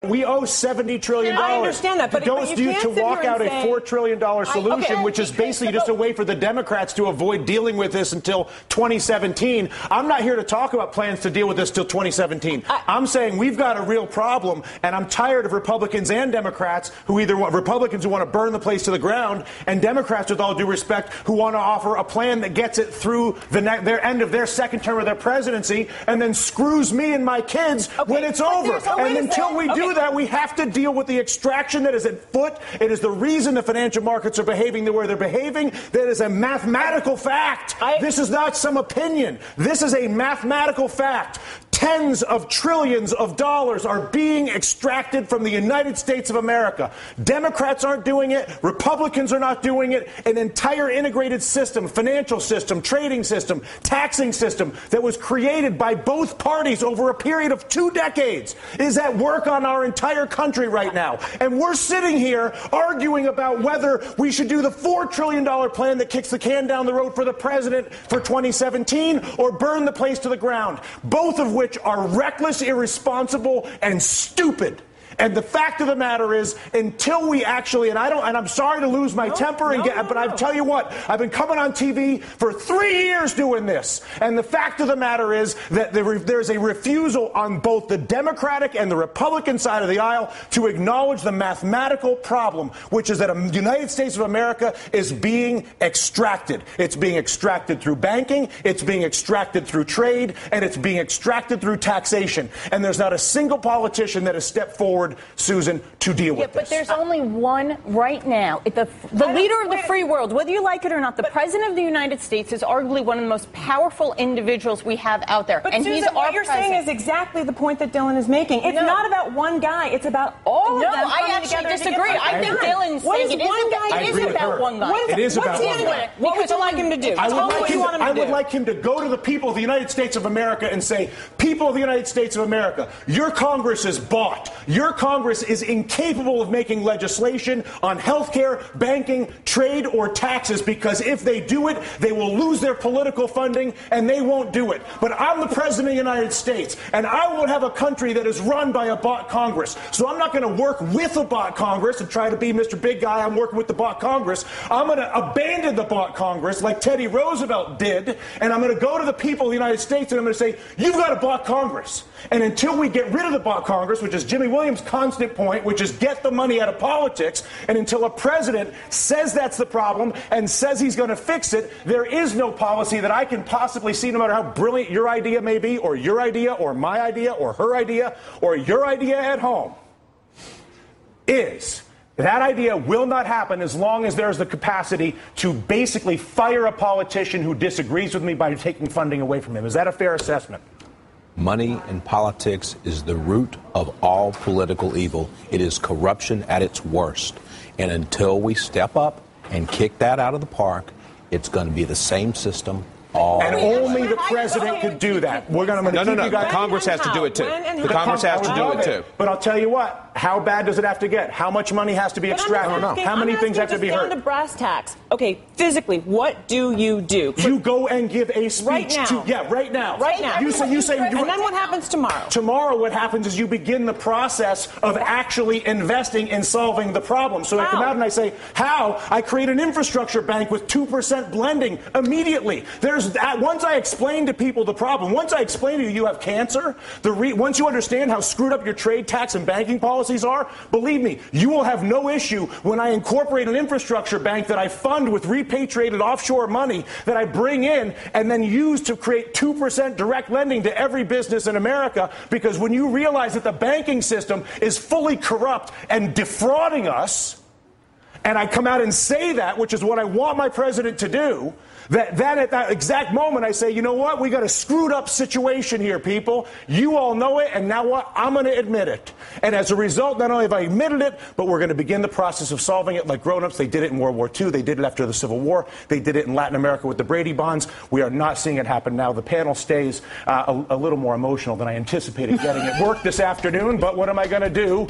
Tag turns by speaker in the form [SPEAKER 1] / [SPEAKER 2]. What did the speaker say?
[SPEAKER 1] We owe $70 trillion.
[SPEAKER 2] I understand that, but
[SPEAKER 1] to walk out a $4 trillion solution, which is basically just a way for the Democrats to avoid dealing with this until 2017. I'm not here to talk about plans to deal with this till 2017. I'm saying we've got a real problem, and I'm tired of Republicans and Democrats Republicans who want to burn the place to the ground, and Democrats, with all due respect, who want to offer a plan that gets it through their end of their second term of their presidency, and then screws me and my kids when it's over. And until we do that, we have to deal with the extraction that is at foot. It is the reason the financial markets are behaving the way they're behaving. That is a mathematical fact. This is not some opinion. This is a mathematical fact. Tens of trillions of dollars are being extracted from the United States of America. Democrats aren't doing it. Republicans are not doing it. An entire integrated system, financial system, trading system, taxing system that was created by both parties over a period of 2 decades is at work on our entire country right now. And we're sitting here arguing about whether we should do the $4 trillion plan that kicks the can down the road for the president for 2017 or burn the place to the ground, both of which are reckless, irresponsible, and stupid. And the fact of the matter is, until we actually, and I'm sorry to lose my temper, but I tell you what, I've been coming on TV for 3 years doing this. And the fact of the matter is that there's a refusal on both the Democratic and the Republican side of the aisle to acknowledge the mathematical problem, which is that the United States of America is being extracted. It's being extracted through banking, it's being extracted through trade, and it's being extracted through taxation. And there's not a single politician that has stepped forward, Susan, to deal with this.
[SPEAKER 3] But there's only one right now. The leader of the free world, whether you like it or not, the president of the United States is arguably one of the most powerful individuals we have out there.
[SPEAKER 2] But
[SPEAKER 3] and
[SPEAKER 2] Susan,
[SPEAKER 3] he's our
[SPEAKER 2] what you're saying is exactly the point that Dylan is making. It's not about one guy. It's about all of them.
[SPEAKER 3] No, I actually disagree. I think Dylan's saying it isn't about one guy.
[SPEAKER 1] It is about one guy.
[SPEAKER 2] What would you like him to do?
[SPEAKER 1] I would like him to go to the people of the United States of America and say, people of the United States of America, your Congress is bought. Your Congress is incapable of making legislation on health care, banking, trade, or taxes, because if they do it, they will lose their political funding, and they won't do it. But I'm the President of the United States, and I won't have a country that is run by a bought Congress. So I'm not going to work with a bought Congress and try to be Mr. Big Guy. I'm working with the bought Congress. I'm going to abandon the bought Congress like Teddy Roosevelt did, and I'm going to go to the people of the United States, and I'm going to say, you've got a bought Congress. And until we get rid of the bought Congress, which is Jimmy Williams' constant point, which is get the money out of politics, and until a president says that's the problem and says he's going to fix it, there is no policy that I can possibly see, no matter how brilliant your idea may be, or your idea, or my idea, or her idea, or your idea at home, is that idea will not happen as long as there's the capacity to basically fire a politician who disagrees with me by taking funding away from him. Is that a fair assessment?
[SPEAKER 4] Money in politics is the root of all political evil. It is corruption at its worst. And until we step up and kick that out of the park, it's going to be the same system all
[SPEAKER 1] and only the president could do that. We're going to
[SPEAKER 5] No. Congress has to do it too. The Congress has to do it too.
[SPEAKER 1] But I'll tell you what. How bad does it have to get? How much money has to be extracted? How many things have to be heard?
[SPEAKER 2] Down to brass tacks. Okay, physically, what do?
[SPEAKER 1] You go and give a speech
[SPEAKER 2] right now.
[SPEAKER 1] Right now.
[SPEAKER 2] Right now.
[SPEAKER 1] You say.
[SPEAKER 2] And then what happens tomorrow?
[SPEAKER 1] Tomorrow, what happens is you begin the process of actually investing in solving the problem. So I come out and I say, how? I create an infrastructure bank with 2% blending immediately. Once I explain to people the problem, once I explain to you have cancer, once you understand how screwed up your trade, tax, and banking policies are, believe me, you will have no issue when I incorporate an infrastructure bank that I fund with repatriated offshore money that I bring in and then use to create 2% direct lending to every business in America. Because when you realize that the banking system is fully corrupt and defrauding us, and I come out and say that, which is what I want my president to do, that at that exact moment I say, you know what, we got a screwed up situation here, people. You all know it, and now what? I'm going to admit it. And as a result, not only have I admitted it, but we're going to begin the process of solving it like grown-ups. They did it in World War II. They did it after the Civil War. They did it in Latin America with the Brady bonds. We are not seeing it happen now. The panel stays a little more emotional than I anticipated getting at work this afternoon, but what am I going to do?